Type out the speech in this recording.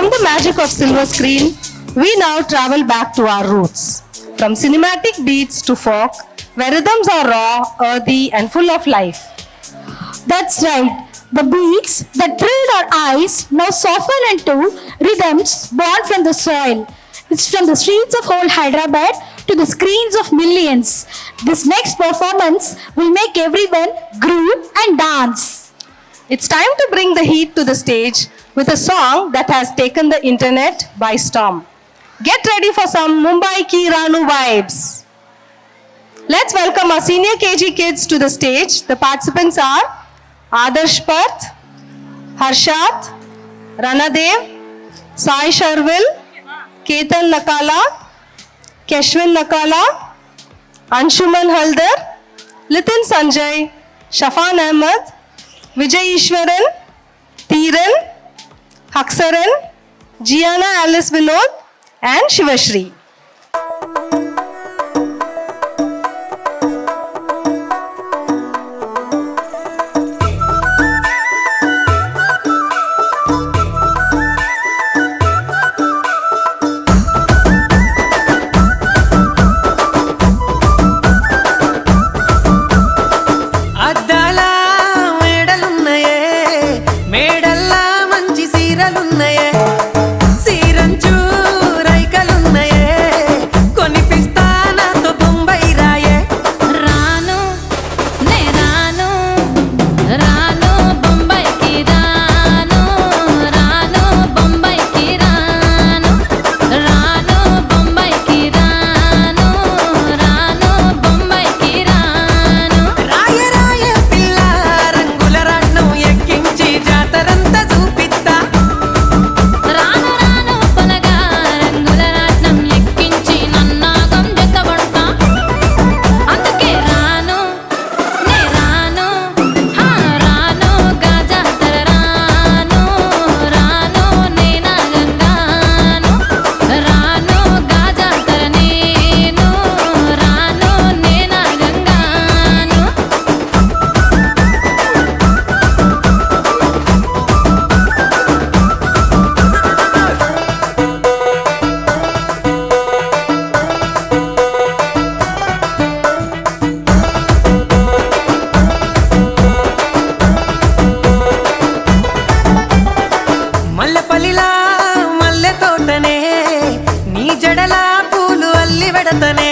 From the magic of silver screen, we now travel back to our roots. From cinematic beats to folk, where rhythms are raw, earthy, and full of life. That's right. The beats that thrilled our eyes now soften into rhythms born from the soil. It's from the streets of whole Hyderabad to the screens of millions. This next performance will make everyone groove and dance. It's time to bring the heat to the stage with a song that has taken the internet by storm. Get ready for some Mumbai Ki Ranu vibes. Let's welcome our senior KG kids to the stage. The participants are Adarsh Parth, Harshat, Ranadev, Sai Sharvil, Ketan Nakala, Keshwin Nakala, Anshuman Haldar, Litin Sanjay, Shafan Ahmed, Vijay Ishwaran, Thiran, Haksaran, Gianna Alice Vinod, and Shivashri. నీ జడలా పూలు అల్లి వెడతనే